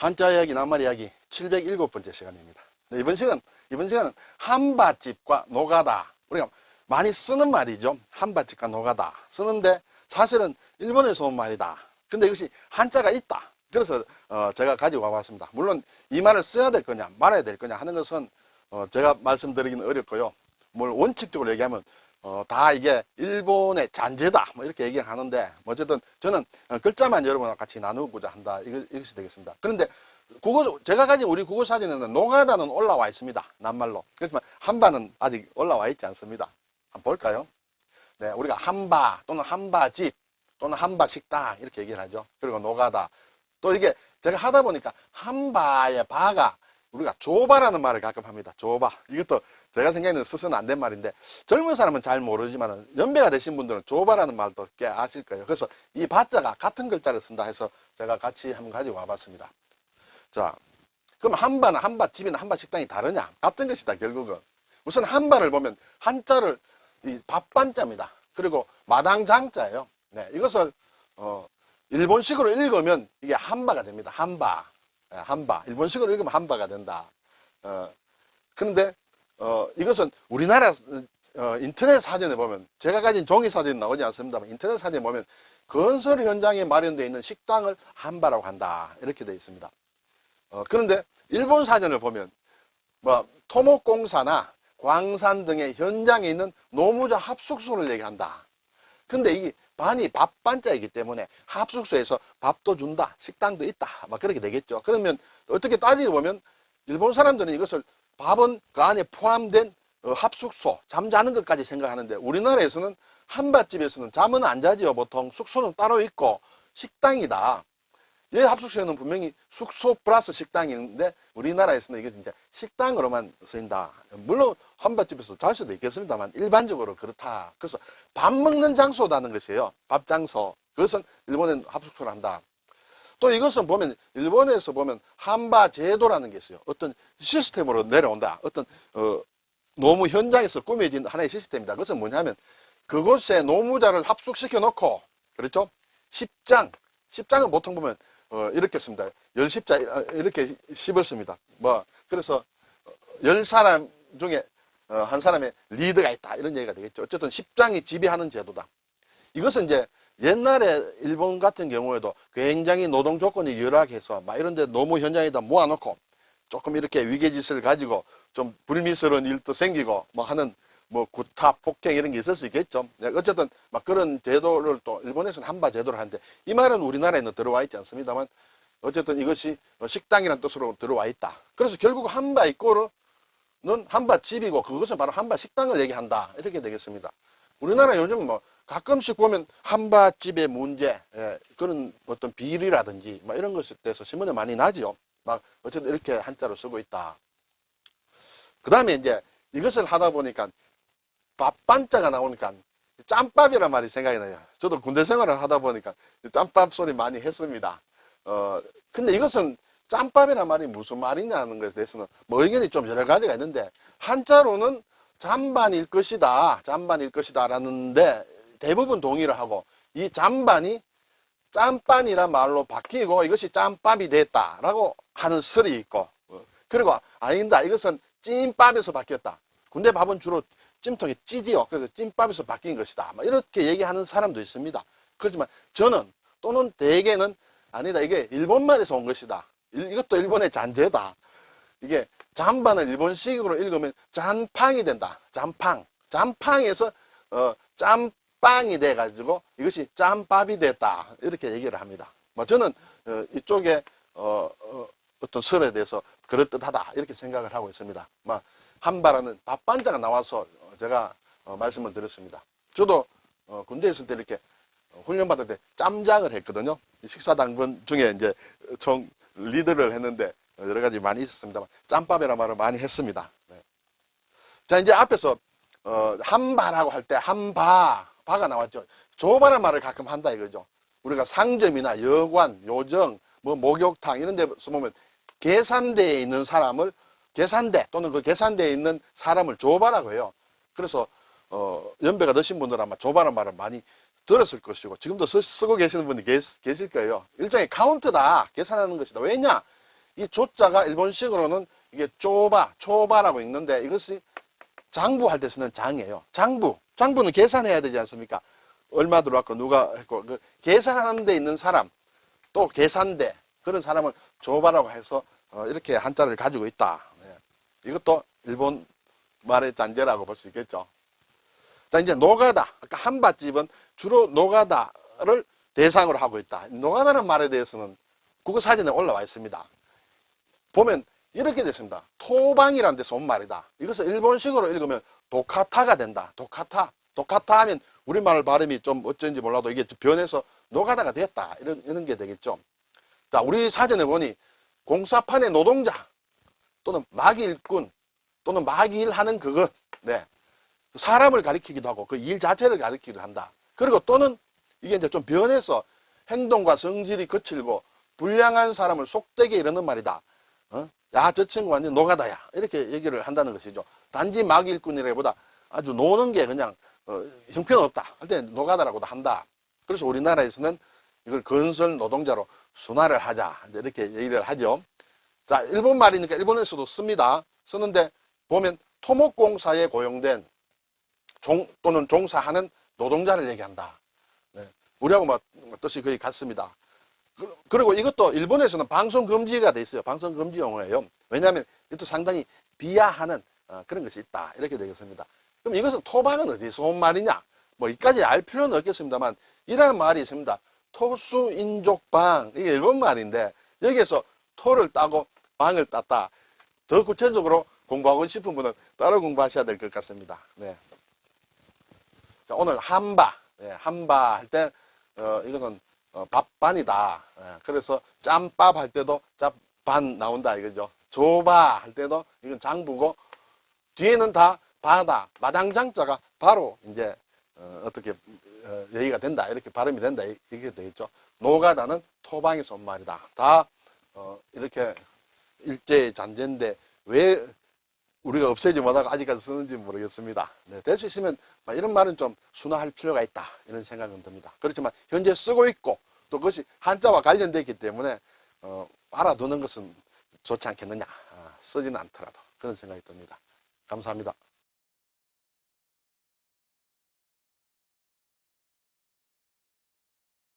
한자 이야기, 낱말 이야기 707번째 시간입니다. 이번 시간은 한밭집과 노가다. 우리가 많이 쓰는 말이죠. 한밭집과 노가다. 쓰는데 사실은 일본에서 온 말이다. 근데 이것이 한자가 있다. 그래서 제가 가지고 와봤습니다. 물론 이 말을 써야 될 거냐 말아야 될 거냐 하는 것은 제가 말씀드리기는 어렵고요. 뭘 원칙적으로 얘기하면 다 이게 일본의 잔재다 뭐 이렇게 얘기를 하는데 어쨌든 저는 글자만 여러분과 같이 나누고자 한다 이것이 되겠습니다. 그런데 제가 가진 우리 국어 사전에는 노가다는 올라와 있습니다. 낱말로. 그렇지만 한바는 아직 올라와 있지 않습니다. 한번 볼까요? 네, 우리가 한바 또는 한바집 또는 한바식당 이렇게 얘기를 하죠. 그리고 노가다. 또 이게 제가 하다 보니까 한바의 바가 우리가 조바라는 말을 가끔 합니다. 조바. 이것도 제가 생각에는 쓰서는 안 된 말인데 젊은 사람은 잘 모르지만 연배가 되신 분들은 조바라는 말도 꽤 아실 거예요. 그래서 이 바자가 같은 글자를 쓴다 해서 제가 같이 한번 가지고 와봤습니다. 자, 그럼 한바는 한바집이나 한바식당이 다르냐? 같은 것이다 결국은. 우선 한바를 보면 한자를 이 밥반자입니다. 그리고 마당장자예요. 네, 이것을 일본식으로 읽으면 이게 한바가 됩니다. 한바. 한바. 일본식으로 읽으면 한바가 된다. 그런데 이것은 우리나라 인터넷 사전에 보면 제가 가진 종이 사전이 나오지 않습니다만 인터넷 사전에 보면 건설 현장에 마련되어 있는 식당을 한바라고 한다. 이렇게 되어 있습니다. 그런데 일본 사전을 보면 뭐 토목공사나 광산 등의 현장에 있는 노무자 합숙소를 얘기한다. 근데 이 반이 밥반자이기 때문에 합숙소에서 밥도 준다, 식당도 있다, 막 그렇게 되겠죠. 그러면 어떻게 따지고 보면 일본 사람들은 이것을 밥은 그 안에 포함된 합숙소, 잠자는 것까지 생각하는데 우리나라에서는 한밭집에서는 잠은 안 자지요. 보통 숙소는 따로 있고 식당이다. 얘 합숙소에는 분명히 숙소 플러스 식당인데 우리나라에서는 이게 진짜 식당으로만 쓰인다. 물론 한밭집에서 잘 수도 있겠습니다만 일반적으로 그렇다. 그래서 밥 먹는 장소라는 것이에요. 밥 장소. 그것은 일본은 합숙소를 한다. 또 이것은 보면 일본에서 보면 한바 제도라는 게 있어요. 어떤 시스템으로 내려온다. 어떤 노무 현장에서 꾸며진 하나의 시스템이다. 그것은 뭐냐면 그곳에 노무자를 합숙시켜 놓고 그렇죠? 십장은 보통 보면 이렇게 씁니다. 10십자 이렇게 씹었습니다. 그래서 10사람 중에 한 사람의 리더가 있다. 이런 얘기가 되겠죠. 어쨌든 십장이 지배하는 제도다. 이것은 이제 옛날에 일본 같은 경우에도 굉장히 노동 조건이 열악해서 막 이런 데 노무 현장에다 모아놓고 조금 이렇게 위계질서를 가지고 좀 불미스러운 일도 생기고 뭐 하는 구타, 폭행 이런 게 있을 수 있겠죠. 어쨌든 막 그런 제도를 또 일본에서는 한바 제도를 하는데 이 말은 우리나라에는 들어와 있지 않습니다만 어쨌든 이것이 식당이라는 뜻으로 들어와 있다. 그래서 결국 한바 이꼬르는 한바 집이고 그것은 바로 한바 식당을 얘기한다. 이렇게 되겠습니다. 우리나라 요즘 가끔씩 보면 한바 집의 문제, 그런 어떤 비리라든지 막 이런 것에 대해서 신문에 많이 나지요. 막 어쨌든 이렇게 한자로 쓰고 있다. 그 다음에 이제 이것을 하다 보니까 밥반자가 나오니까 짬밥이란 말이 생각이 나요. 저도 군대 생활을 하다 보니까 짬밥 소리 많이 했습니다. 근데 이것은 짬밥이란 말이 무슨 말이냐는 것에 대해서는 의견이 좀 여러 가지가 있는데 한자로는 잠반일 것이다. 잠반일 것이다 라는데 대부분 동의를 하고 이 잠반이 짬반이란 말로 바뀌고 이것이 짬밥이 됐다라고 하는 설이 있고 그리고 아니다. 이것은 찐밥에서 바뀌었다. 군대 밥은 주로 찜통에 찌지요. 그래서 찐밥에서 바뀐 것이다. 이렇게 얘기하는 사람도 있습니다. 그렇지만 저는 또는 대개는 아니다. 이게 일본말에서 온 것이다. 이것도 일본의 잔재다. 이게 잠반을 일본식으로 읽으면 잔팡이 된다. 잔팡. 잔팡에서 짬빵이 돼가지고 이것이 짬밥이 됐다. 이렇게 얘기를 합니다. 저는 이쪽에 어떤 설에 대해서 그럴듯하다. 이렇게 생각을 하고 있습니다. 한바라는 밥반자가 나와서 제가 말씀을 드렸습니다. 저도 군대에 있을 때 이렇게 훈련 받을 때 짬장을 했거든요. 식사당번 중에 이제 총 리더를 했는데 여러 가지 많이 있었습니다만 짬밥이라는 말을 많이 했습니다. 네. 자 이제 앞에서 한바라고 할 때 바가 나왔죠. 조바라는 말을 가끔 한다 이거죠. 우리가 상점이나 여관, 요정, 목욕탕 이런 데서 보면 계산대에 있는 사람을 계산대 또는 그 계산대에 있는 사람을 조바라고 해요. 그래서 연배가 드신 분들은 아마 조바라는 말을 많이 들었을 것이고 지금도 쓰고 계시는 분이 계실 거예요. 일종의 카운트다. 계산하는 것이다. 왜냐? 이 조자가 일본식으로는 이게 초바라고 읽는데 이것이 장부할 때 쓰는 장이에요. 장부는 계산해야 되지 않습니까? 얼마 들어왔고 누가 했고 그 계산하는 데 있는 사람 또 계산대 그런 사람을 조바라고 해서 이렇게 한자를 가지고 있다. 네. 이것도 일본 말의 잔재라고 볼 수 있겠죠. 자, 이제 노가다. 아까 한밭집은 주로 노가다를 대상으로 하고 있다. 노가다는 말에 대해서는 국어사전에 올라와 있습니다. 보면 이렇게 됐습니다. 토방이라는 데서 온 말이다. 이것을 일본식으로 읽으면 도카타가 된다. 도카타 하면 우리말 발음이 좀 어쩐지 몰라도 이게 변해서 노가다가 됐다. 이런 게 되겠죠. 자, 우리 사전에 보니 공사판의 노동자 또는 막일꾼 또는 막일하는 그것, 네. 사람을 가리키기도 하고 그 일 자체를 가리키기도 한다. 그리고 또는 이게 이제 좀 변해서 행동과 성질이 거칠고 불량한 사람을 속되게 이러는 말이다. 야, 저 친구 완전 노가다야. 이렇게 얘기를 한다는 것이죠. 단지 막일꾼이라기보다 아주 노는 게 그냥 형편없다. 할 때 노가다라고도 한다. 그래서 우리나라에서는 이걸 건설 노동자로 순화를 하자. 이렇게 얘기를 하죠. 자, 일본 말이니까 일본에서도 씁니다. 쓰는데 보면 토목공사에 고용된 또는 종사하는 노동자를 얘기한다. 네. 우리하고 뭐 뜻이 거의 같습니다. 그리고 이것도 일본에서는 방송 금지가 돼 있어요. 방송 금지 용어예요. 왜냐하면 이것도 상당히 비하하는 그런 것이 있다. 이렇게 되겠습니다. 그럼 이것은 토방은 어디서 온 말이냐? 뭐 이까지 알 필요는 없겠습니다만 이라는 말이 있습니다. 토수인족방 이게 일본 말인데 여기에서 토를 따고 방을 땄다. 더 구체적으로 공부하고 싶은 분은 따로 공부하셔야 될 것 같습니다. 네. 자, 오늘 한바, 네, 한바 할 때 이거는 밥반이다. 예, 그래서 짬밥 할 때도 짬반 나온다 이거죠. 조바 할 때도 이건 장부고 뒤에는 다 바다, 마당장자가 바로 이제 어떻게 얘기가 된다. 이렇게 발음이 된다. 이게 되겠죠. 노가다는 토방에서 온 말이다. 다 이렇게 일제의 잔재인데 왜 우리가 없애지 못하고 아직까지 쓰는지 모르겠습니다. 네, 될 수 있으면 이런 말은 좀 순화할 필요가 있다. 이런 생각은 듭니다. 그렇지만 현재 쓰고 있고 또 그것이 한자와 관련되어 있기 때문에 알아두는 것은 좋지 않겠느냐. 쓰지는 않더라도 그런 생각이 듭니다. 감사합니다.